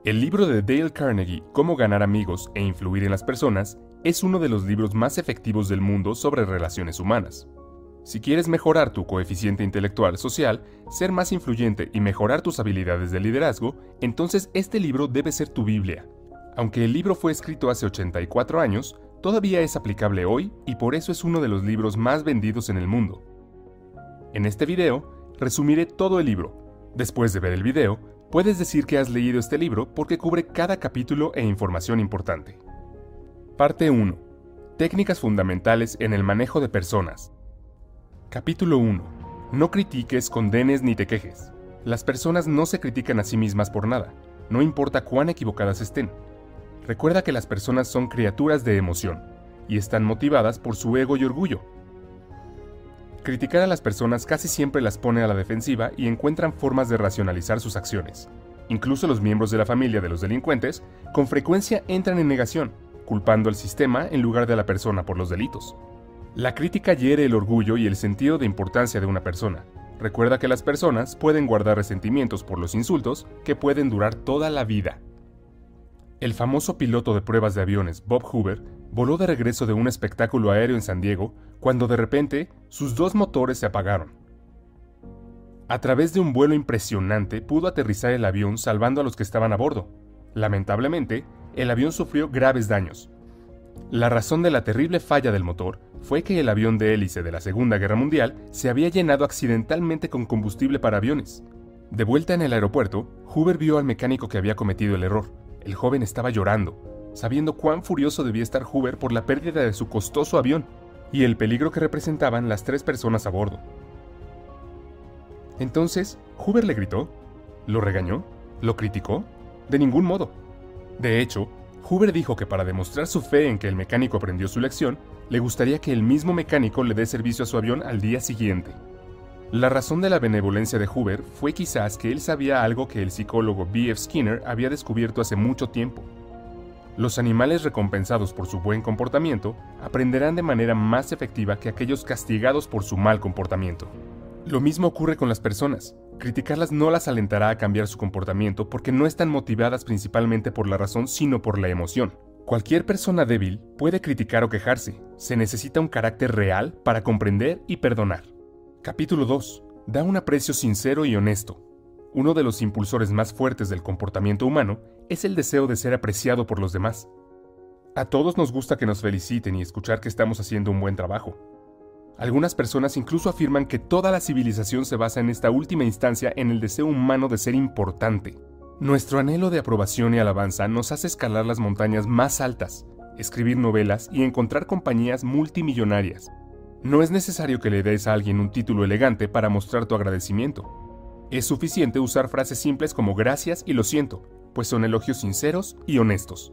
El libro de Dale Carnegie, Cómo ganar amigos e influir en las personas, es uno de los libros más efectivos del mundo sobre relaciones humanas. Si quieres mejorar tu coeficiente intelectual social, ser más influyente y mejorar tus habilidades de liderazgo, entonces este libro debe ser tu Biblia. Aunque el libro fue escrito hace 84 años, todavía es aplicable hoy y por eso es uno de los libros más vendidos en el mundo. En este video, resumiré todo el libro. Después de ver el video, puedes decir que has leído este libro porque cubre cada capítulo e información importante. Parte 1. Técnicas fundamentales en el manejo de personas. Capítulo 1. No critiques, condenes ni te quejes. Las personas no se critican a sí mismas por nada, no importa cuán equivocadas estén. Recuerda que las personas son criaturas de emoción, y están motivadas por su ego y orgullo. Criticar a las personas casi siempre las pone a la defensiva y encuentran formas de racionalizar sus acciones. Incluso los miembros de la familia de los delincuentes con frecuencia entran en negación, culpando al sistema en lugar de a la persona por los delitos. La crítica hiere el orgullo y el sentido de importancia de una persona. Recuerda que las personas pueden guardar resentimientos por los insultos que pueden durar toda la vida. El famoso piloto de pruebas de aviones Bob Hoover voló de regreso de un espectáculo aéreo en San Diego cuando de repente sus dos motores se apagaron. A través de un vuelo impresionante pudo aterrizar el avión salvando a los que estaban a bordo. Lamentablemente, el avión sufrió graves daños. La razón de la terrible falla del motor fue que el avión de hélice de la Segunda Guerra Mundial se había llenado accidentalmente con combustible para aviones. De vuelta en el aeropuerto, Hoover vio al mecánico que había cometido el error. El joven estaba llorando, sabiendo cuán furioso debía estar Hoover por la pérdida de su costoso avión y el peligro que representaban las 3 personas a bordo. Entonces, Hoover le gritó, lo regañó, lo criticó, de ningún modo. De hecho, Hoover dijo que para demostrar su fe en que el mecánico aprendió su lección, le gustaría que el mismo mecánico le dé servicio a su avión al día siguiente. La razón de la benevolencia de Hoover fue quizás que él sabía algo que el psicólogo B.F. Skinner había descubierto hace mucho tiempo. Los animales recompensados por su buen comportamiento aprenderán de manera más efectiva que aquellos castigados por su mal comportamiento. Lo mismo ocurre con las personas. Criticarlas no las alentará a cambiar su comportamiento porque no están motivadas principalmente por la razón sino por la emoción. Cualquier persona débil puede criticar o quejarse. Se necesita un carácter real para comprender y perdonar. Capítulo 2. Da un aprecio sincero y honesto. Uno de los impulsores más fuertes del comportamiento humano es el deseo de ser apreciado por los demás. A todos nos gusta que nos feliciten y escuchar que estamos haciendo un buen trabajo. Algunas personas incluso afirman que toda la civilización se basa en esta última instancia en el deseo humano de ser importante. Nuestro anhelo de aprobación y alabanza nos hace escalar las montañas más altas, escribir novelas y encontrar compañías multimillonarias. No es necesario que le des a alguien un título elegante para mostrar tu agradecimiento. Es suficiente usar frases simples como gracias y lo siento, pues son elogios sinceros y honestos.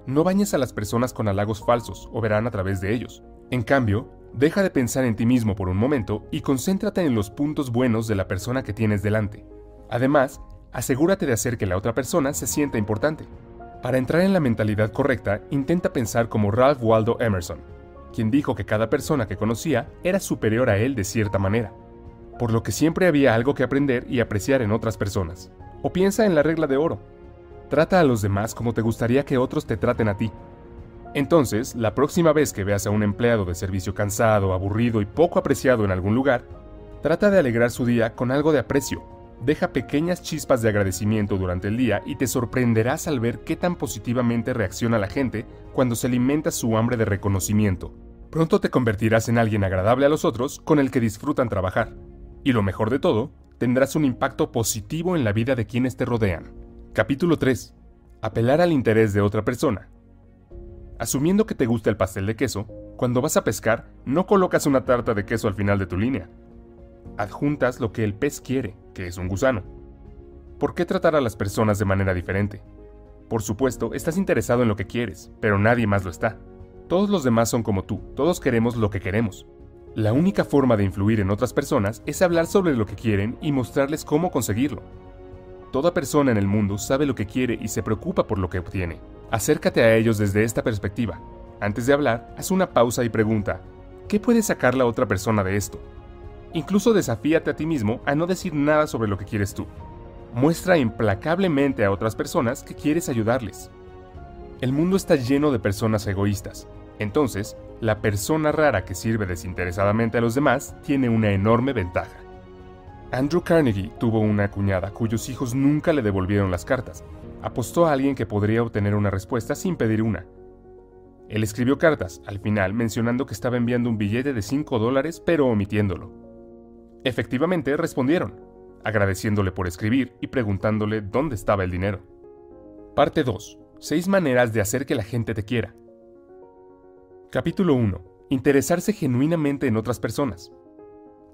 No bañes a las personas con halagos falsos o verán a través de ellos. En cambio, deja de pensar en ti mismo por un momento y concéntrate en los puntos buenos de la persona que tienes delante. Además, asegúrate de hacer que la otra persona se sienta importante. Para entrar en la mentalidad correcta, intenta pensar como Ralph Waldo Emerson, quien dijo que cada persona que conocía era superior a él de cierta manera, por lo que siempre había algo que aprender y apreciar en otras personas. O piensa en la regla de oro. Trata a los demás como te gustaría que otros te traten a ti. Entonces, la próxima vez que veas a un empleado de servicio cansado, aburrido y poco apreciado en algún lugar, trata de alegrar su día con algo de aprecio. Deja pequeñas chispas de agradecimiento durante el día y te sorprenderás al ver qué tan positivamente reacciona la gente cuando se alimenta su hambre de reconocimiento. Pronto te convertirás en alguien agradable a los otros con el que disfrutan trabajar. Y lo mejor de todo, tendrás un impacto positivo en la vida de quienes te rodean. Capítulo 3. Apelar al interés de otra persona. Asumiendo que te gusta el pastel de queso, cuando vas a pescar, no colocas una tarta de queso al final de tu línea. Adjuntas lo que el pez quiere, que es un gusano. ¿Por qué tratar a las personas de manera diferente? Por supuesto, estás interesado en lo que quieres, pero nadie más lo está. Todos los demás son como tú, todos queremos lo que queremos. La única forma de influir en otras personas es hablar sobre lo que quieren y mostrarles cómo conseguirlo. Toda persona en el mundo sabe lo que quiere y se preocupa por lo que obtiene. Acércate a ellos desde esta perspectiva. Antes de hablar, haz una pausa y pregunta, ¿qué puede sacar la otra persona de esto? Incluso desafíate a ti mismo a no decir nada sobre lo que quieres tú. Muestra implacablemente a otras personas que quieres ayudarles. El mundo está lleno de personas egoístas. Entonces, la persona rara que sirve desinteresadamente a los demás tiene una enorme ventaja. Andrew Carnegie tuvo una cuñada cuyos hijos nunca le devolvieron las cartas. Apostó a alguien que podría obtener una respuesta sin pedir una. Él escribió cartas, al final mencionando que estaba enviando un billete de $5, pero omitiéndolo. Efectivamente, respondieron, agradeciéndole por escribir y preguntándole dónde estaba el dinero. Parte 2. 6 maneras de hacer que la gente te quiera. Capítulo 1. Interesarse genuinamente en otras personas.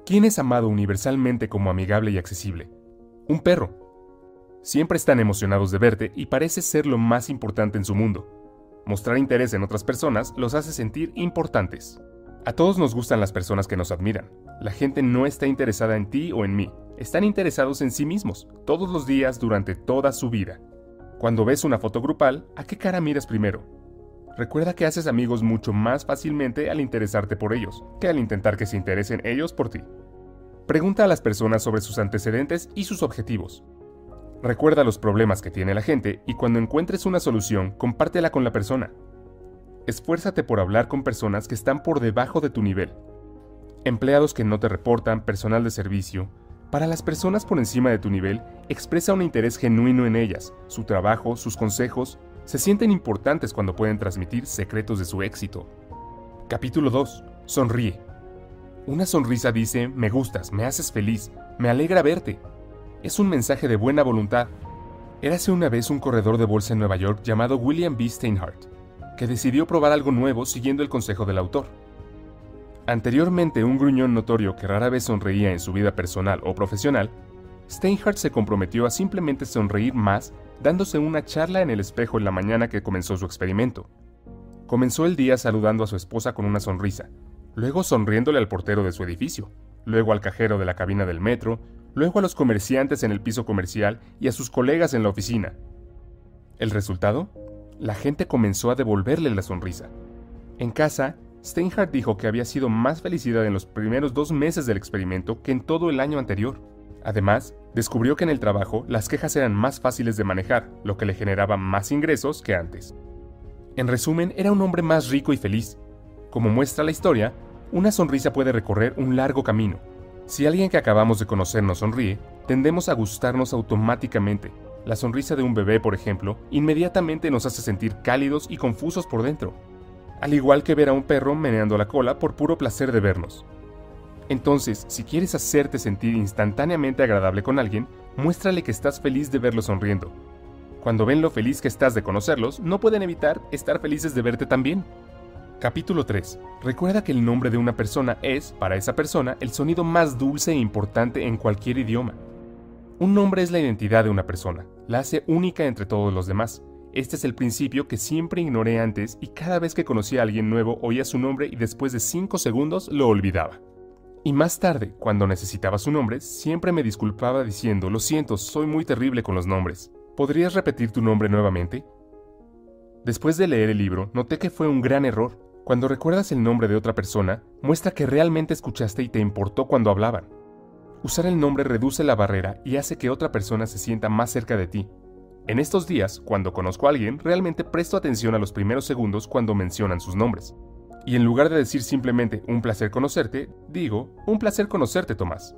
¿Quién es amado universalmente como amigable y accesible? Un perro. Siempre están emocionados de verte y parece ser lo más importante en su mundo. Mostrar interés en otras personas los hace sentir importantes. A todos nos gustan las personas que nos admiran. La gente no está interesada en ti o en mí. Están interesados en sí mismos, todos los días durante toda su vida. Cuando ves una foto grupal, ¿a qué cara miras primero? Recuerda que haces amigos mucho más fácilmente al interesarte por ellos, que al intentar que se interesen ellos por ti. Pregunta a las personas sobre sus antecedentes y sus objetivos. Recuerda los problemas que tiene la gente y cuando encuentres una solución, compártela con la persona. Esfuérzate por hablar con personas que están por debajo de tu nivel. Empleados que no te reportan, personal de servicio. Para las personas por encima de tu nivel, expresa un interés genuino en ellas, su trabajo, sus consejos. Se sienten importantes cuando pueden transmitir secretos de su éxito. Capítulo 2. Sonríe. Una sonrisa dice, me gustas, me haces feliz, me alegra verte. Es un mensaje de buena voluntad. Érase una vez un corredor de bolsa en Nueva York llamado William B. Steinhardt, que decidió probar algo nuevo siguiendo el consejo del autor. Anteriormente un gruñón notorio que rara vez sonreía en su vida personal o profesional, Steinhardt se comprometió a simplemente sonreír más dándose una charla en el espejo en la mañana que comenzó su experimento. Comenzó el día saludando a su esposa con una sonrisa, luego sonriéndole al portero de su edificio, luego al cajero de la cabina del metro, luego a los comerciantes en el piso comercial y a sus colegas en la oficina. ¿El resultado? La gente comenzó a devolverle la sonrisa. En casa, Steinhardt dijo que había sido más felicidad en los primeros 2 meses del experimento que en todo el año anterior. Además, descubrió que en el trabajo las quejas eran más fáciles de manejar, lo que le generaba más ingresos que antes. En resumen, era un hombre más rico y feliz. Como muestra la historia, una sonrisa puede recorrer un largo camino. Si alguien que acabamos de conocer nos sonríe, tendemos a gustarnos automáticamente. La sonrisa de un bebé, por ejemplo, inmediatamente nos hace sentir cálidos y confusos por dentro. Al igual que ver a un perro meneando la cola por puro placer de vernos. Entonces, si quieres hacerte sentir instantáneamente agradable con alguien, muéstrale que estás feliz de verlo sonriendo. Cuando ven lo feliz que estás de conocerlos, no pueden evitar estar felices de verte también. Capítulo 3. Recuerda que el nombre de una persona es, para esa persona, el sonido más dulce e importante en cualquier idioma. Un nombre es la identidad de una persona, la hace única entre todos los demás. Este es el principio que siempre ignoré antes y cada vez que conocía a alguien nuevo oía su nombre y después de 5 segundos lo olvidaba. Y más tarde, cuando necesitaba su nombre, siempre me disculpaba diciendo, lo siento, soy muy terrible con los nombres. ¿Podrías repetir tu nombre nuevamente? Después de leer el libro, noté que fue un gran error. Cuando recuerdas el nombre de otra persona, muestra que realmente escuchaste y te importó cuando hablaban. Usar el nombre reduce la barrera y hace que otra persona se sienta más cerca de ti. En estos días, cuando conozco a alguien, realmente presto atención a los primeros segundos cuando mencionan sus nombres. Y en lugar de decir simplemente un placer conocerte, digo un placer conocerte, Tomás.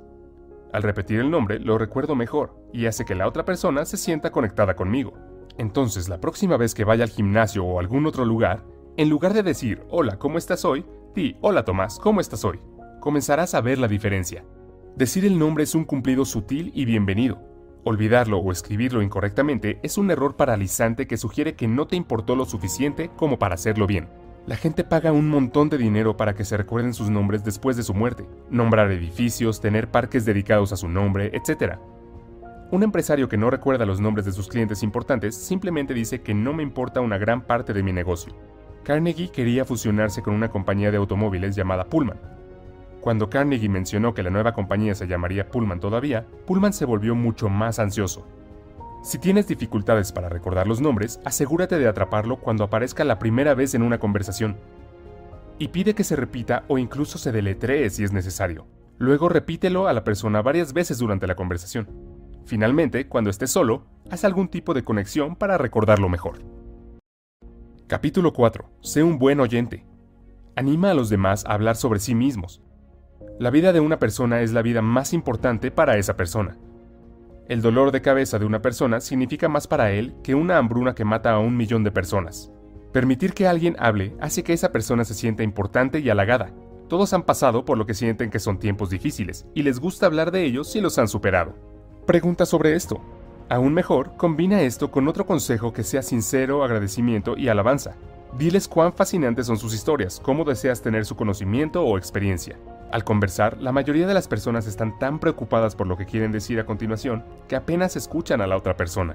Al repetir el nombre, lo recuerdo mejor y hace que la otra persona se sienta conectada conmigo. Entonces, la próxima vez que vaya al gimnasio o a algún otro lugar, en lugar de decir hola, ¿cómo estás hoy?, di hola, Tomás, ¿cómo estás hoy? Comenzarás a ver la diferencia. Decir el nombre es un cumplido sutil y bienvenido. Olvidarlo o escribirlo incorrectamente es un error paralizante que sugiere que no te importó lo suficiente como para hacerlo bien. La gente paga un montón de dinero para que se recuerden sus nombres después de su muerte, nombrar edificios, tener parques dedicados a su nombre, etc. Un empresario que no recuerda los nombres de sus clientes importantes simplemente dice que no me importa una gran parte de mi negocio. Carnegie quería fusionarse con una compañía de automóviles llamada Pullman. Cuando Carnegie mencionó que la nueva compañía se llamaría Pullman todavía, Pullman se volvió mucho más ansioso. Si tienes dificultades para recordar los nombres, asegúrate de atraparlo cuando aparezca la primera vez en una conversación. Y pide que se repita o incluso se deletree si es necesario. Luego repítelo a la persona varias veces durante la conversación. Finalmente, cuando estés solo, haz algún tipo de conexión para recordarlo mejor. Capítulo 4. Sé un buen oyente. Anima a los demás a hablar sobre sí mismos. La vida de una persona es la vida más importante para esa persona. El dolor de cabeza de una persona significa más para él que una hambruna que mata a 1.000.000 de personas. Permitir que alguien hable hace que esa persona se sienta importante y halagada. Todos han pasado por lo que sienten que son tiempos difíciles, y les gusta hablar de ellos si los han superado. Pregunta sobre esto. Aún mejor, combina esto con otro consejo que sea sincero, agradecimiento y alabanza. Diles cuán fascinantes son sus historias, cómo deseas tener su conocimiento o experiencia. Al conversar, la mayoría de las personas están tan preocupadas por lo que quieren decir a continuación que apenas escuchan a la otra persona.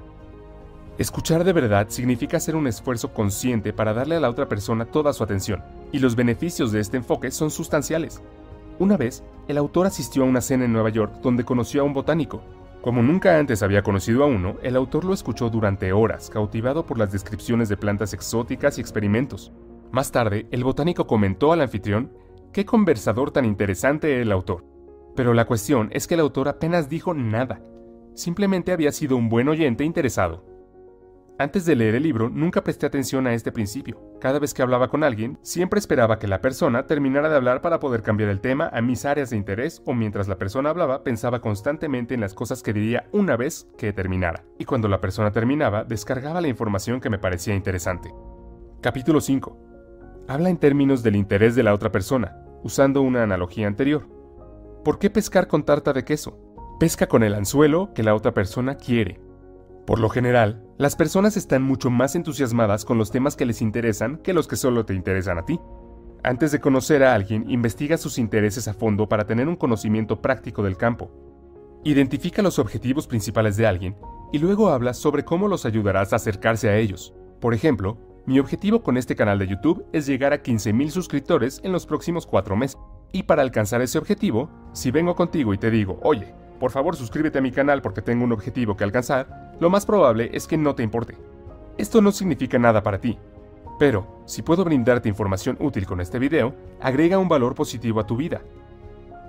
Escuchar de verdad significa hacer un esfuerzo consciente para darle a la otra persona toda su atención, y los beneficios de este enfoque son sustanciales. Una vez, el autor asistió a una cena en Nueva York donde conoció a un botánico. Como nunca antes había conocido a uno, el autor lo escuchó durante horas, cautivado por las descripciones de plantas exóticas y experimentos. Más tarde, el botánico comentó al anfitrión: «¡Qué conversador tan interesante el autor!». Pero la cuestión es que el autor apenas dijo nada. Simplemente había sido un buen oyente interesado. Antes de leer el libro, nunca presté atención a este principio. Cada vez que hablaba con alguien, siempre esperaba que la persona terminara de hablar para poder cambiar el tema a mis áreas de interés, o mientras la persona hablaba, pensaba constantemente en las cosas que diría una vez que terminara. Y cuando la persona terminaba, descargaba la información que me parecía interesante. Capítulo 5. Habla en términos del interés de la otra persona, usando una analogía anterior. ¿Por qué pescar con tarta de queso? Pesca con el anzuelo que la otra persona quiere. Por lo general, las personas están mucho más entusiasmadas con los temas que les interesan que los que solo te interesan a ti. Antes de conocer a alguien, investiga sus intereses a fondo para tener un conocimiento práctico del campo. Identifica los objetivos principales de alguien y luego habla sobre cómo los ayudarás a acercarse a ellos. Por ejemplo, mi objetivo con este canal de YouTube es llegar a 15.000 suscriptores en los próximos 4 meses. Y para alcanzar ese objetivo, si vengo contigo y te digo: «Oye, por favor suscríbete a mi canal porque tengo un objetivo que alcanzar», lo más probable es que no te importe. Esto no significa nada para ti. Pero, si puedo brindarte información útil con este video, agrega un valor positivo a tu vida.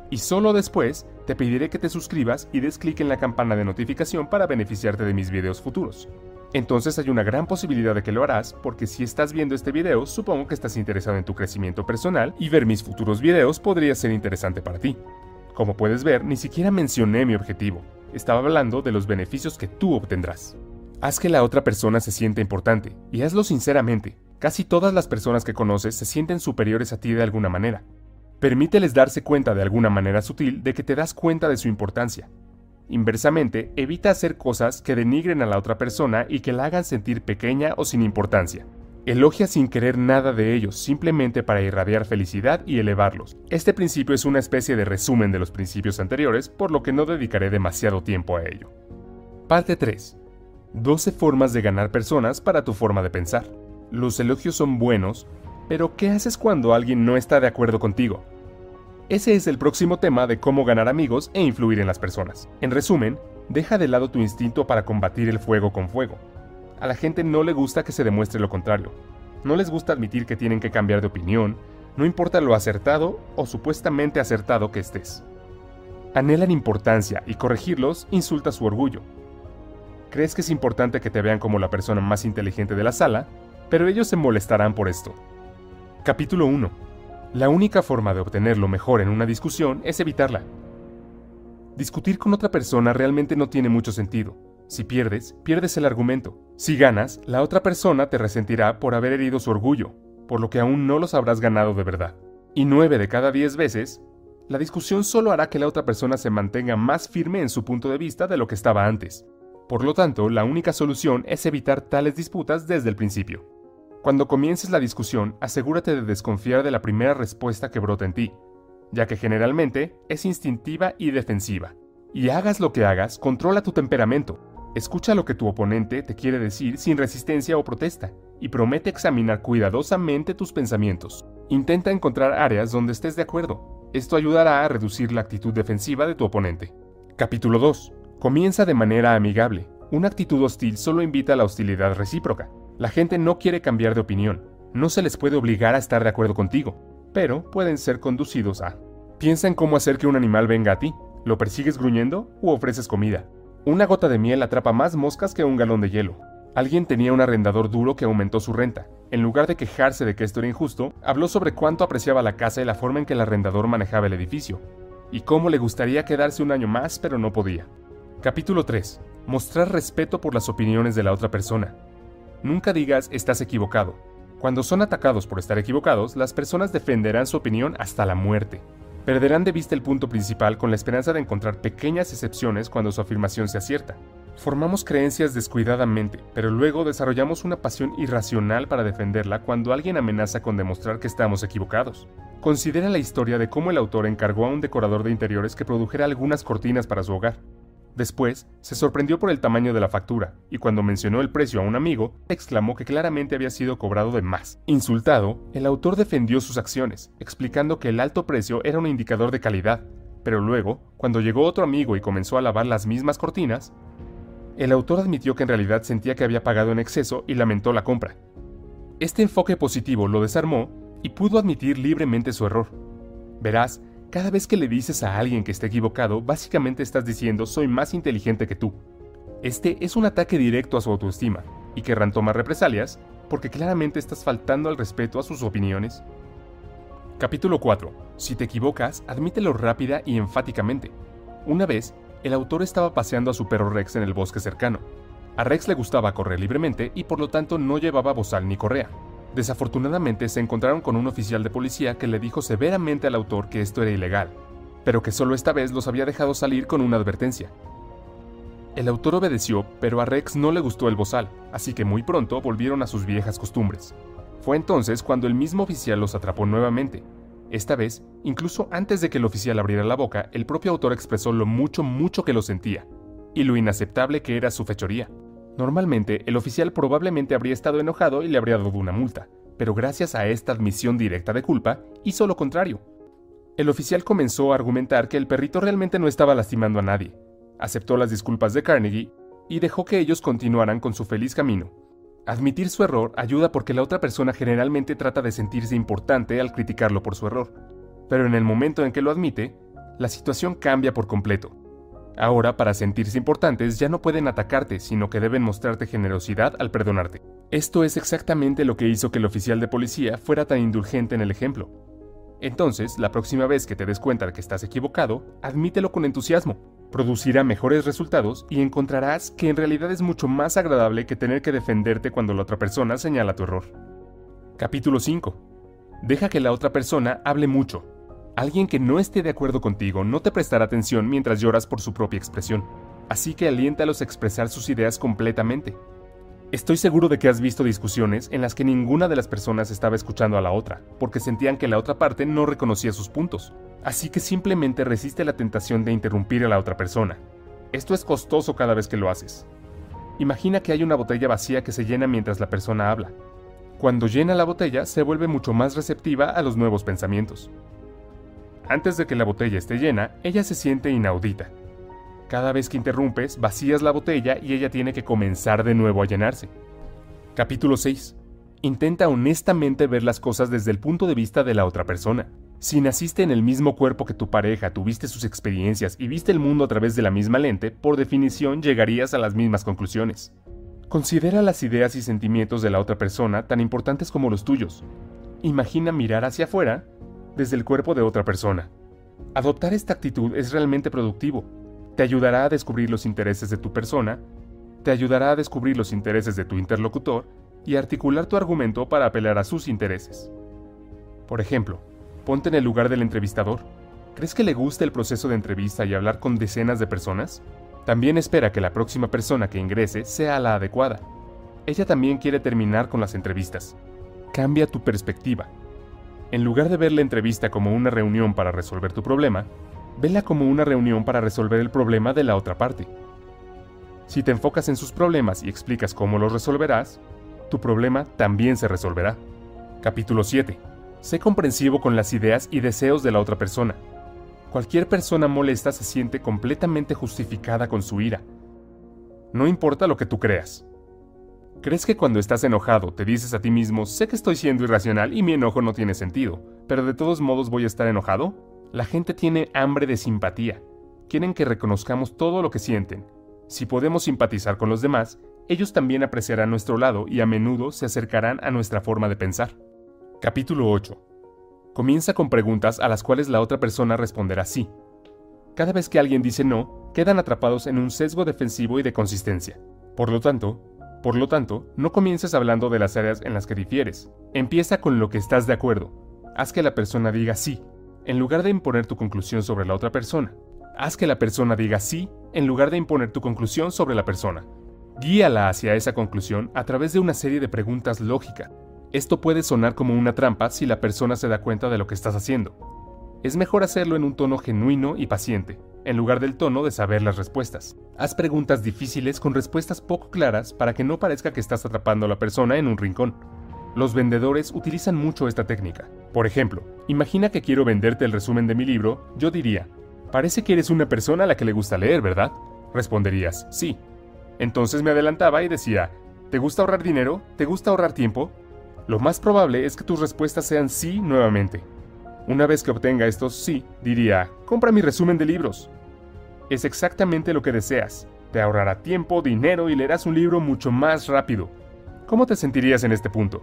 Y solo después, te pediré que te suscribas y des clic en la campana de notificación para beneficiarte de mis videos futuros. Entonces hay una gran posibilidad de que lo harás, porque si estás viendo este video, supongo que estás interesado en tu crecimiento personal y ver mis futuros videos podría ser interesante para ti. Como puedes ver, ni siquiera mencioné mi objetivo. Estaba hablando de los beneficios que tú obtendrás. Haz que la otra persona se sienta importante, y hazlo sinceramente. Casi todas las personas que conoces se sienten superiores a ti de alguna manera. Permíteles darse cuenta de alguna manera sutil de que te das cuenta de su importancia. Inversamente, evita hacer cosas que denigren a la otra persona y que la hagan sentir pequeña o sin importancia. Elogia sin querer nada de ellos, simplemente para irradiar felicidad y elevarlos. Este principio es una especie de resumen de los principios anteriores, por lo que no dedicaré demasiado tiempo a ello. Parte 3. 12 formas de ganar personas para tu forma de pensar. Los elogios son buenos, pero ¿qué haces cuando alguien no está de acuerdo contigo? Ese es el próximo tema de cómo ganar amigos e influir en las personas. En resumen, deja de lado tu instinto para combatir el fuego con fuego. A la gente no le gusta que se demuestre lo contrario. No les gusta admitir que tienen que cambiar de opinión, no importa lo acertado o supuestamente acertado que estés. Anhelan importancia y corregirlos insulta su orgullo. Crees que es importante que te vean como la persona más inteligente de la sala, pero ellos se molestarán por esto. Capítulo 1. La única forma de obtener lo mejor en una discusión es evitarla. Discutir con otra persona realmente no tiene mucho sentido. Si pierdes, pierdes el argumento. Si ganas, la otra persona te resentirá por haber herido su orgullo, por lo que aún no los habrás ganado de verdad. Y 9 de cada 10 veces, la discusión solo hará que la otra persona se mantenga más firme en su punto de vista de lo que estaba antes. Por lo tanto, la única solución es evitar tales disputas desde el principio. Cuando comiences la discusión, asegúrate de desconfiar de la primera respuesta que brota en ti, ya que generalmente es instintiva y defensiva. Y hagas lo que hagas, controla tu temperamento. Escucha lo que tu oponente te quiere decir sin resistencia o protesta, y promete examinar cuidadosamente tus pensamientos. Intenta encontrar áreas donde estés de acuerdo. Esto ayudará a reducir la actitud defensiva de tu oponente. Capítulo 2. Comienza de manera amigable. Una actitud hostil solo invita a la hostilidad recíproca. La gente no quiere cambiar de opinión. No se les puede obligar a estar de acuerdo contigo, pero pueden ser conducidos a... Piensa en cómo hacer que un animal venga a ti. ¿Lo persigues gruñendo u ofreces comida? Una gota de miel atrapa más moscas que un galón de hielo. Alguien tenía un arrendador duro que aumentó su renta. En lugar de quejarse de que esto era injusto, habló sobre cuánto apreciaba la casa y la forma en que el arrendador manejaba el edificio, y cómo le gustaría quedarse un año más, pero no podía. Capítulo 3. Mostrar respeto por las opiniones de la otra persona. Nunca digas estás equivocado. Cuando son atacados por estar equivocados, las personas defenderán su opinión hasta la muerte. Perderán de vista el punto principal con la esperanza de encontrar pequeñas excepciones cuando su afirmación sea cierta. Formamos creencias descuidadamente, pero luego desarrollamos una pasión irracional para defenderla cuando alguien amenaza con demostrar que estamos equivocados. Considera la historia de cómo el autor encargó a un decorador de interiores que produjera algunas cortinas para su hogar. Después, se sorprendió por el tamaño de la factura, y cuando mencionó el precio a un amigo, exclamó que claramente había sido cobrado de más. Insultado, el autor defendió sus acciones, explicando que el alto precio era un indicador de calidad, pero luego, cuando llegó otro amigo y comenzó a lavar las mismas cortinas, el autor admitió que en realidad sentía que había pagado en exceso y lamentó la compra. Este enfoque positivo lo desarmó y pudo admitir libremente su error. Verás, cada vez que le dices a alguien que está equivocado, básicamente estás diciendo soy más inteligente que tú. Este es un ataque directo a su autoestima, y querrán tomar represalias porque claramente estás faltando al respeto a sus opiniones. Capítulo 4. Si te equivocas, admítelo rápida y enfáticamente. Una vez, el autor estaba paseando a su perro Rex en el bosque cercano. A Rex le gustaba correr libremente y por lo tanto no llevaba bozal ni correa. Desafortunadamente se encontraron con un oficial de policía que le dijo severamente al autor que esto era ilegal, pero que solo esta vez los había dejado salir con una advertencia. El autor obedeció, pero a Rex no le gustó el bozal, así que muy pronto volvieron a sus viejas costumbres. Fue entonces cuando el mismo oficial los atrapó nuevamente. Esta vez, incluso antes de que el oficial abriera la boca, el propio autor expresó lo mucho que lo sentía, y lo inaceptable que era su fechoría. Normalmente, el oficial probablemente habría estado enojado y le habría dado una multa, pero gracias a esta admisión directa de culpa, hizo lo contrario. El oficial comenzó a argumentar que el perrito realmente no estaba lastimando a nadie, aceptó las disculpas de Carnegie y dejó que ellos continuaran con su feliz camino. Admitir su error ayuda porque la otra persona generalmente trata de sentirse importante al criticarlo por su error, pero en el momento en que lo admite, la situación cambia por completo. Ahora, para sentirse importantes, ya no pueden atacarte, sino que deben mostrarte generosidad al perdonarte. Esto es exactamente lo que hizo que el oficial de policía fuera tan indulgente en el ejemplo. Entonces, la próxima vez que te des cuenta de que estás equivocado, admítelo con entusiasmo. Producirá mejores resultados y encontrarás que en realidad es mucho más agradable que tener que defenderte cuando la otra persona señala tu error. Capítulo 5. Deja que la otra persona hable mucho. Alguien que no esté de acuerdo contigo no te prestará atención mientras lloras por su propia expresión, así que aliéntalos a expresar sus ideas completamente. Estoy seguro de que has visto discusiones en las que ninguna de las personas estaba escuchando a la otra, porque sentían que la otra parte no reconocía sus puntos, así que simplemente resiste la tentación de interrumpir a la otra persona. Esto es costoso cada vez que lo haces. Imagina que hay una botella vacía que se llena mientras la persona habla. Cuando llena la botella, se vuelve mucho más receptiva a los nuevos pensamientos. Antes de que la botella esté llena, ella se siente inaudita. Cada vez que interrumpes, vacías la botella y ella tiene que comenzar de nuevo a llenarse. Capítulo 6. Intenta honestamente ver las cosas desde el punto de vista de la otra persona. Si naciste en el mismo cuerpo que tu pareja, tuviste sus experiencias y viste el mundo a través de la misma lente, por definición llegarías a las mismas conclusiones. Considera las ideas y sentimientos de la otra persona tan importantes como los tuyos. Imagina mirar hacia afuera desde el cuerpo de otra persona. Adoptar esta actitud es realmente productivo. Te ayudará a descubrir los intereses de tu persona, te ayudará a descubrir los intereses de tu interlocutor y a articular tu argumento para apelar a sus intereses. Por ejemplo, ponte en el lugar del entrevistador. ¿Crees que le gusta el proceso de entrevista y hablar con decenas de personas? También espera que la próxima persona que ingrese sea la adecuada. Ella también quiere terminar con las entrevistas. Cambia tu perspectiva. En lugar de ver la entrevista como una reunión para resolver tu problema, vela como una reunión para resolver el problema de la otra parte. Si te enfocas en sus problemas y explicas cómo los resolverás, tu problema también se resolverá. Capítulo 7. Sé comprensivo con las ideas y deseos de la otra persona. Cualquier persona molesta se siente completamente justificada con su ira. No importa lo que tú creas. ¿Crees que cuando estás enojado te dices a ti mismo, sé que estoy siendo irracional y mi enojo no tiene sentido, pero de todos modos voy a estar enojado? La gente tiene hambre de simpatía. Quieren que reconozcamos todo lo que sienten. Si podemos simpatizar con los demás, ellos también apreciarán nuestro lado y a menudo se acercarán a nuestra forma de pensar. Capítulo 8. Comienza con preguntas a las cuales la otra persona responderá sí. Cada vez que alguien dice no, quedan atrapados en un sesgo defensivo y de consistencia. Por lo tanto, no comiences hablando de las áreas en las que difieres. Empieza con lo que estás de acuerdo. Haz que la persona diga sí, en lugar de imponer tu conclusión sobre la otra persona. Haz que la persona diga sí, en lugar de imponer tu conclusión sobre la persona. Guíala hacia esa conclusión a través de una serie de preguntas lógicas. Esto puede sonar como una trampa si la persona se da cuenta de lo que estás haciendo. Es mejor hacerlo en un tono genuino y paciente, en lugar del tono de saber las respuestas. Haz preguntas difíciles con respuestas poco claras para que no parezca que estás atrapando a la persona en un rincón. Los vendedores utilizan mucho esta técnica. Por ejemplo, imagina que quiero venderte el resumen de mi libro, yo diría, «Parece que eres una persona a la que le gusta leer, ¿verdad?». Responderías, «Sí». Entonces me adelantaba y decía, «¿Te gusta ahorrar dinero? ¿Te gusta ahorrar tiempo?». Lo más probable es que tus respuestas sean sí nuevamente. Una vez que obtenga estos sí, diría, «Compra mi resumen de libros». Es exactamente lo que deseas. Te ahorrará tiempo, dinero y leerás un libro mucho más rápido. ¿Cómo te sentirías en este punto?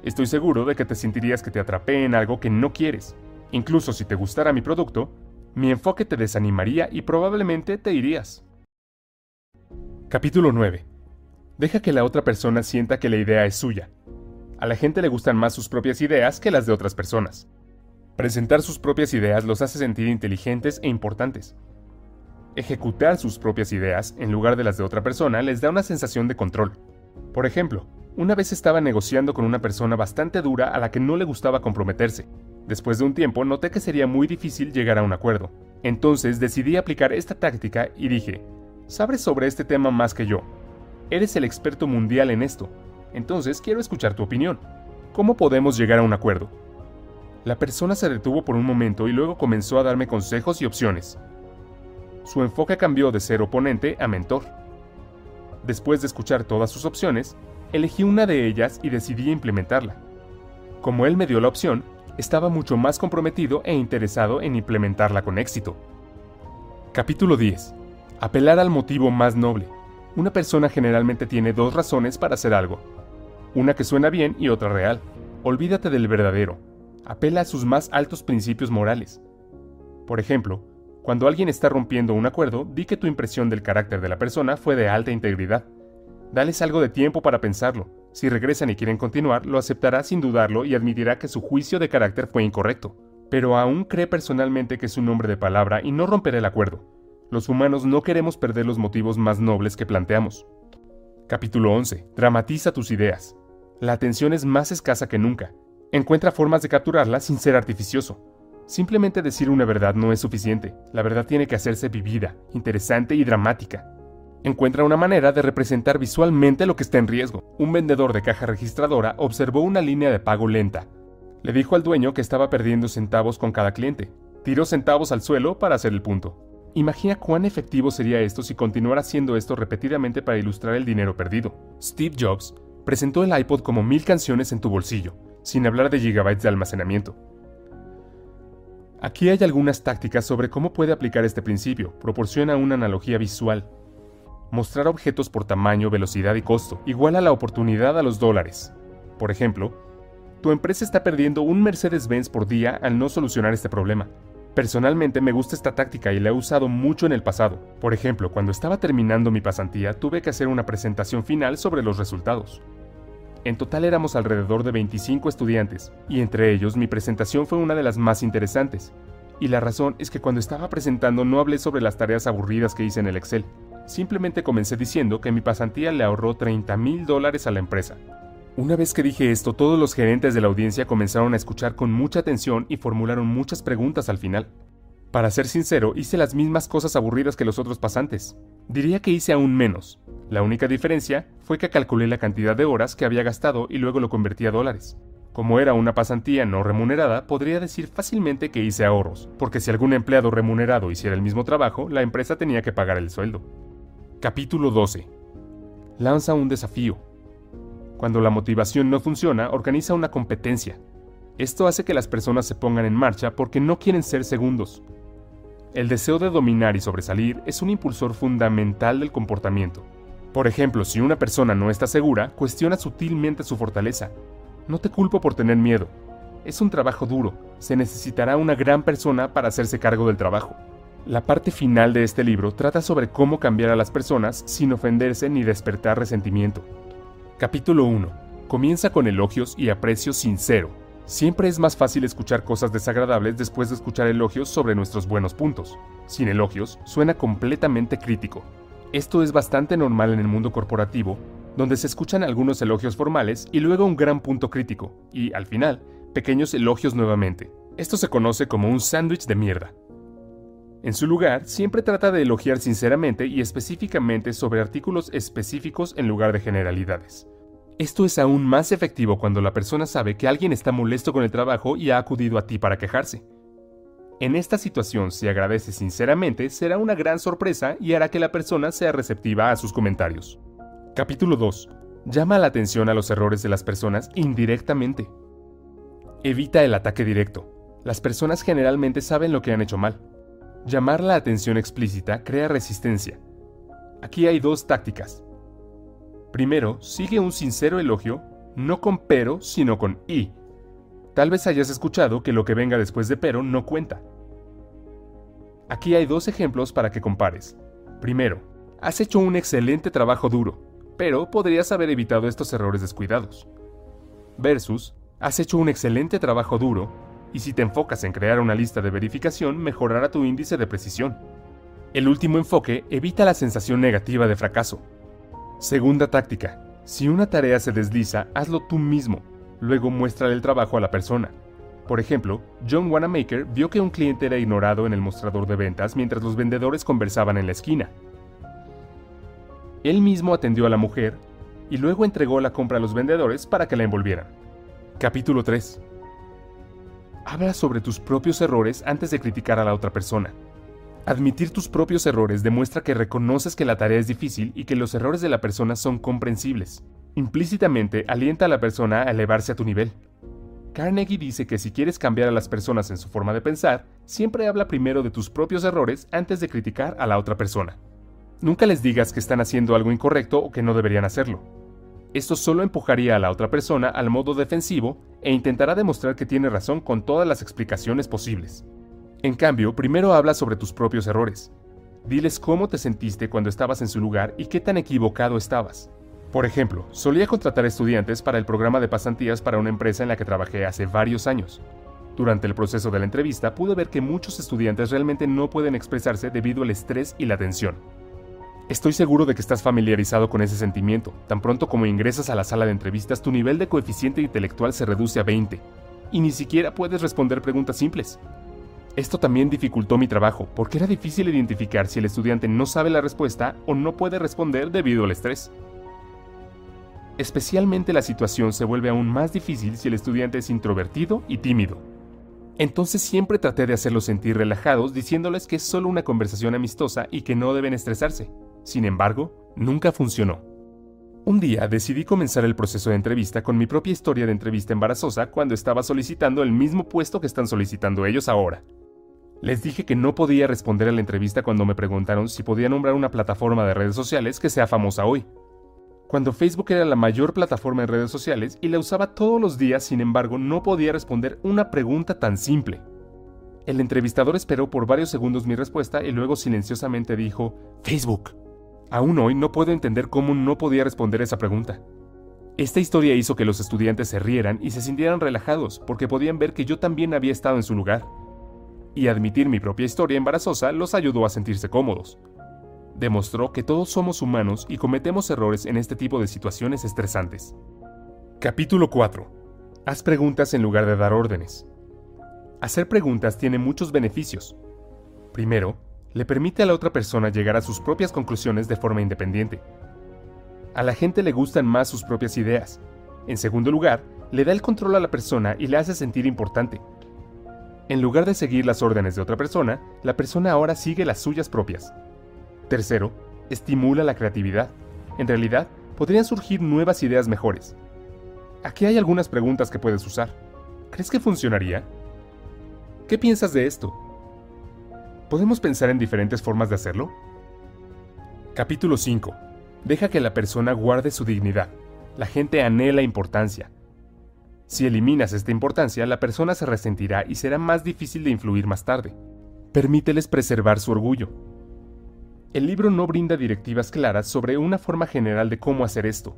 Estoy seguro de que te sentirías que te atrapé en algo que no quieres. Incluso si te gustara mi producto, mi enfoque te desanimaría y probablemente te irías. Capítulo 9. Deja que la otra persona sienta que la idea es suya. A la gente le gustan más sus propias ideas que las de otras personas. Presentar sus propias ideas los hace sentir inteligentes e importantes. Ejecutar sus propias ideas en lugar de las de otra persona les da una sensación de control. Por ejemplo, una vez estaba negociando con una persona bastante dura a la que no le gustaba comprometerse. Después de un tiempo noté que sería muy difícil llegar a un acuerdo. Entonces decidí aplicar esta táctica y dije, «Sabes sobre este tema más que yo. Eres el experto mundial en esto. Entonces quiero escuchar tu opinión. ¿Cómo podemos llegar a un acuerdo?». La persona se detuvo por un momento y luego comenzó a darme consejos y opciones. Su enfoque cambió de ser oponente a mentor. Después de escuchar todas sus opciones, elegí una de ellas y decidí implementarla. Como él me dio la opción, estaba mucho más comprometido e interesado en implementarla con éxito. Capítulo 10. Apelar al motivo más noble. Una persona generalmente tiene dos razones para hacer algo. Una que suena bien y otra real. Olvídate del verdadero. Apela a sus más altos principios morales. Por ejemplo, cuando alguien está rompiendo un acuerdo, di que tu impresión del carácter de la persona fue de alta integridad. Dales algo de tiempo para pensarlo. Si regresan y quieren continuar, lo aceptará sin dudarlo y admitirá que su juicio de carácter fue incorrecto. Pero aún cree personalmente que es un hombre de palabra y no romperá el acuerdo. Los humanos no queremos perder los motivos más nobles que planteamos. Capítulo 11. Dramatiza tus ideas. La atención es más escasa que nunca. Encuentra formas de capturarla sin ser artificioso. Simplemente decir una verdad no es suficiente. La verdad tiene que hacerse vivida, interesante y dramática. Encuentra una manera de representar visualmente lo que está en riesgo. Un vendedor de caja registradora observó una línea de pago lenta. Le dijo al dueño que estaba perdiendo centavos con cada cliente. Tiró centavos al suelo para hacer el punto. Imagina cuán efectivo sería esto si continuara haciendo esto repetidamente para ilustrar el dinero perdido. Steve Jobs presentó el iPod como 1000 canciones en tu bolsillo, sin hablar de gigabytes de almacenamiento. Aquí hay algunas tácticas sobre cómo puede aplicar este principio. Proporciona una analogía visual. Mostrar objetos por tamaño, velocidad y costo iguala la oportunidad a los dólares. Por ejemplo, tu empresa está perdiendo un Mercedes-Benz por día al no solucionar este problema. Personalmente me gusta esta táctica y la he usado mucho en el pasado. Por ejemplo, cuando estaba terminando mi pasantía, tuve que hacer una presentación final sobre los resultados. En total éramos alrededor de 25 estudiantes, y entre ellos mi presentación fue una de las más interesantes. Y la razón es que cuando estaba presentando no hablé sobre las tareas aburridas que hice en el Excel. Simplemente comencé diciendo que mi pasantía le ahorró $30,000 a la empresa. Una vez que dije esto, todos los gerentes de la audiencia comenzaron a escuchar con mucha atención y formularon muchas preguntas al final. Para ser sincero, hice las mismas cosas aburridas que los otros pasantes. Diría que hice aún menos. La única diferencia fue que calculé la cantidad de horas que había gastado y luego lo convertí a dólares. Como era una pasantía no remunerada, podría decir fácilmente que hice ahorros, porque si algún empleado remunerado hiciera el mismo trabajo, la empresa tenía que pagar el sueldo. Capítulo 12. Lanza un desafío. Cuando la motivación no funciona, organiza una competencia. Esto hace que las personas se pongan en marcha porque no quieren ser segundos. El deseo de dominar y sobresalir es un impulsor fundamental del comportamiento. Por ejemplo, si una persona no está segura, cuestiona sutilmente su fortaleza. No te culpo por tener miedo. Es un trabajo duro. Se necesitará una gran persona para hacerse cargo del trabajo. La parte final de este libro trata sobre cómo cambiar a las personas sin ofenderse ni despertar resentimiento. Capítulo 1. Comienza con elogios y aprecio sincero. Siempre es más fácil escuchar cosas desagradables después de escuchar elogios sobre nuestros buenos puntos. Sin elogios, suena completamente crítico. Esto es bastante normal en el mundo corporativo, donde se escuchan algunos elogios formales y luego un gran punto crítico, y, al final, pequeños elogios nuevamente. Esto se conoce como un sándwich de mierda. En su lugar, siempre trata de elogiar sinceramente y específicamente sobre artículos específicos en lugar de generalidades. Esto es aún más efectivo cuando la persona sabe que alguien está molesto con el trabajo y ha acudido a ti para quejarse. En esta situación, si agradeces sinceramente, será una gran sorpresa y hará que la persona sea receptiva a sus comentarios. Capítulo 2. Llama la atención a los errores de las personas indirectamente. Evita el ataque directo. Las personas generalmente saben lo que han hecho mal. Llamar la atención explícita crea resistencia. Aquí hay dos tácticas. Primero, sigue un sincero elogio, no con pero, sino con y. Tal vez hayas escuchado que lo que venga después de pero no cuenta. Aquí hay dos ejemplos para que compares. Primero, has hecho un excelente trabajo duro, pero podrías haber evitado estos errores descuidados. Versus, has hecho un excelente trabajo duro, y si te enfocas en crear una lista de verificación, mejorará tu índice de precisión. El último enfoque evita la sensación negativa de fracaso. Segunda táctica. Si una tarea se desliza, hazlo tú mismo. Luego muéstrale el trabajo a la persona. Por ejemplo, John Wanamaker vio que un cliente era ignorado en el mostrador de ventas mientras los vendedores conversaban en la esquina. Él mismo atendió a la mujer y luego entregó la compra a los vendedores para que la envolvieran. Capítulo 3. Habla sobre tus propios errores antes de criticar a la otra persona. Admitir tus propios errores demuestra que reconoces que la tarea es difícil y que los errores de la persona son comprensibles. Implícitamente alienta a la persona a elevarse a tu nivel. Carnegie dice que si quieres cambiar a las personas en su forma de pensar, siempre habla primero de tus propios errores antes de criticar a la otra persona. Nunca les digas que están haciendo algo incorrecto o que no deberían hacerlo. Esto solo empujaría a la otra persona al modo defensivo e intentará demostrar que tiene razón con todas las explicaciones posibles. En cambio, primero habla sobre tus propios errores. Diles cómo te sentiste cuando estabas en su lugar y qué tan equivocado estabas. Por ejemplo, solía contratar estudiantes para el programa de pasantías para una empresa en la que trabajé hace varios años. Durante el proceso de la entrevista pude ver que muchos estudiantes realmente no pueden expresarse debido al estrés y la tensión. Estoy seguro de que estás familiarizado con ese sentimiento. Tan pronto como ingresas a la sala de entrevistas, tu nivel de coeficiente intelectual se reduce a 20, y ni siquiera puedes responder preguntas simples. Esto también dificultó mi trabajo, porque era difícil identificar si el estudiante no sabe la respuesta o no puede responder debido al estrés. Especialmente la situación se vuelve aún más difícil si el estudiante es introvertido y tímido. Entonces siempre traté de hacerlos sentir relajados diciéndoles que es solo una conversación amistosa y que no deben estresarse. Sin embargo, nunca funcionó. Un día decidí comenzar el proceso de entrevista con mi propia historia de entrevista embarazosa cuando estaba solicitando el mismo puesto que están solicitando ellos ahora. Les dije que no podía responder a la entrevista cuando me preguntaron si podía nombrar una plataforma de redes sociales que sea famosa hoy. Cuando Facebook era la mayor plataforma en redes sociales y la usaba todos los días, sin embargo, no podía responder una pregunta tan simple. El entrevistador esperó por varios segundos mi respuesta y luego silenciosamente dijo, Facebook. Aún hoy no puedo entender cómo no podía responder esa pregunta. Esta historia hizo que los estudiantes se rieran y se sintieran relajados porque podían ver que yo también había estado en su lugar. Y admitir mi propia historia embarazosa los ayudó a sentirse cómodos. Demostró que todos somos humanos y cometemos errores en este tipo de situaciones estresantes. Capítulo 4. Haz preguntas en lugar de dar órdenes. Hacer preguntas tiene muchos beneficios. Primero, le permite a la otra persona llegar a sus propias conclusiones de forma independiente. A la gente le gustan más sus propias ideas. En segundo lugar, le da el control a la persona y le hace sentir importante. En lugar de seguir las órdenes de otra persona, la persona ahora sigue las suyas propias. Tercero, estimula la creatividad. En realidad, podrían surgir nuevas ideas mejores. Aquí hay algunas preguntas que puedes usar. ¿Crees que funcionaría? ¿Qué piensas de esto? ¿Podemos pensar en diferentes formas de hacerlo? Capítulo 5. Deja que la persona guarde su dignidad. La gente anhela importancia. Si eliminas esta importancia, la persona se resentirá y será más difícil de influir más tarde. Permíteles preservar su orgullo. El libro no brinda directivas claras sobre una forma general de cómo hacer esto,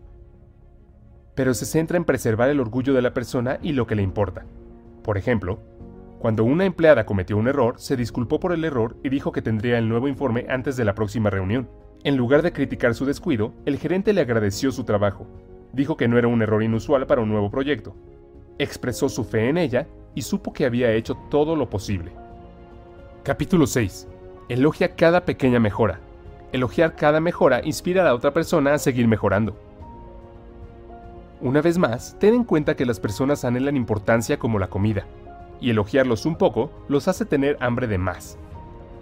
pero se centra en preservar el orgullo de la persona y lo que le importa. Por ejemplo, cuando una empleada cometió un error, se disculpó por el error y dijo que tendría el nuevo informe antes de la próxima reunión. En lugar de criticar su descuido, el gerente le agradeció su trabajo. Dijo que no era un error inusual para un nuevo proyecto. Expresó su fe en ella y supo que había hecho todo lo posible. Capítulo 6. Elogia cada pequeña mejora. Elogiar cada mejora inspira a la otra persona a seguir mejorando. Una vez más, ten en cuenta que las personas anhelan importancia como la comida, y elogiarlos un poco los hace tener hambre de más.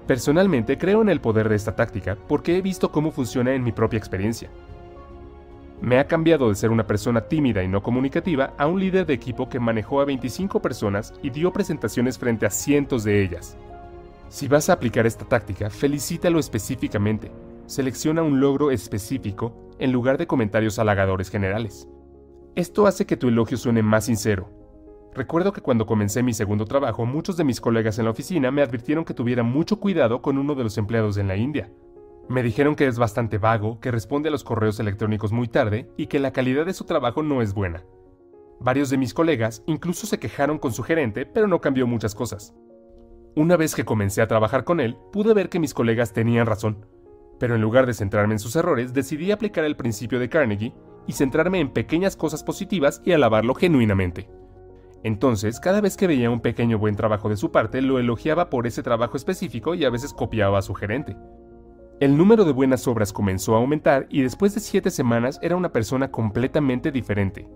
Personalmente creo en el poder de esta táctica porque he visto cómo funciona en mi propia experiencia. Me ha cambiado de ser una persona tímida y no comunicativa a un líder de equipo que manejó a 25 personas y dio presentaciones frente a cientos de ellas. Si vas a aplicar esta táctica, felicítalo específicamente. Selecciona un logro específico en lugar de comentarios halagadores generales. Esto hace que tu elogio suene más sincero. Recuerdo que cuando comencé mi segundo trabajo, muchos de mis colegas en la oficina me advirtieron que tuviera mucho cuidado con uno de los empleados en la India. Me dijeron que es bastante vago, que responde a los correos electrónicos muy tarde y que la calidad de su trabajo no es buena. Varios de mis colegas incluso se quejaron con su gerente, pero no cambió muchas cosas. Una vez que comencé a trabajar con él, pude ver que mis colegas tenían razón, pero en lugar de centrarme en sus errores, decidí aplicar el principio de Carnegie y centrarme en pequeñas cosas positivas y alabarlo genuinamente. Entonces, cada vez que veía un pequeño buen trabajo de su parte, lo elogiaba por ese trabajo específico y a veces copiaba a su gerente. El número de buenas obras comenzó a aumentar y después de 7 semanas era una persona completamente diferente.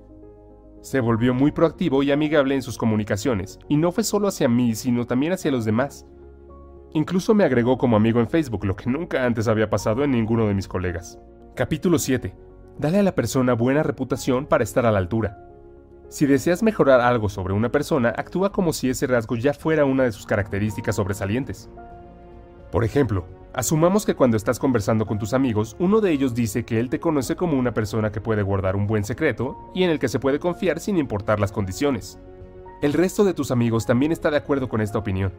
Se volvió muy proactivo y amigable en sus comunicaciones, y no fue solo hacia mí, sino también hacia los demás. Incluso me agregó como amigo en Facebook, lo que nunca antes había pasado en ninguno de mis colegas. Capítulo 7. Dale a la persona buena reputación para estar a la altura. Si deseas mejorar algo sobre una persona, actúa como si ese rasgo ya fuera una de sus características sobresalientes. Por ejemplo, asumamos que cuando estás conversando con tus amigos, uno de ellos dice que él te conoce como una persona que puede guardar un buen secreto y en el que se puede confiar sin importar las condiciones. El resto de tus amigos también está de acuerdo con esta opinión.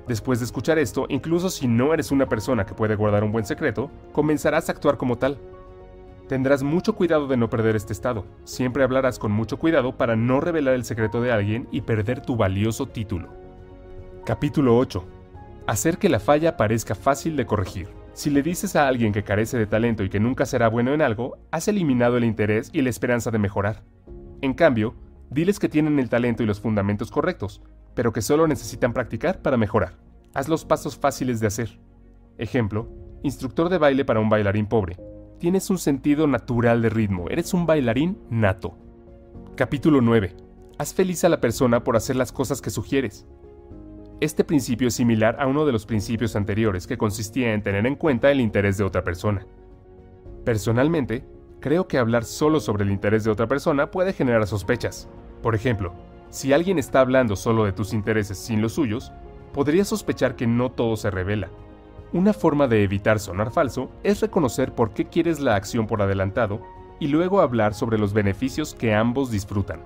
Después de escuchar esto, incluso si no eres una persona que puede guardar un buen secreto, comenzarás a actuar como tal. Tendrás mucho cuidado de no perder este estado. Siempre hablarás con mucho cuidado para no revelar el secreto de alguien y perder tu valioso título. Capítulo 8. Hacer que la falla parezca fácil de corregir. Si le dices a alguien que carece de talento y que nunca será bueno en algo, has eliminado el interés y la esperanza de mejorar. En cambio, diles que tienen el talento y los fundamentos correctos, pero que solo necesitan practicar para mejorar. Haz los pasos fáciles de hacer. Ejemplo, instructor de baile para un bailarín pobre. Tienes un sentido natural de ritmo, eres un bailarín nato. Capítulo 9. Haz feliz a la persona por hacer las cosas que sugieres. Este principio es similar a uno de los principios anteriores, que consistía en tener en cuenta el interés de otra persona. Personalmente, creo que hablar solo sobre el interés de otra persona puede generar sospechas. Por ejemplo, si alguien está hablando solo de tus intereses sin los suyos, podrías sospechar que no todo se revela. Una forma de evitar sonar falso es reconocer por qué quieres la acción por adelantado y luego hablar sobre los beneficios que ambos disfrutan.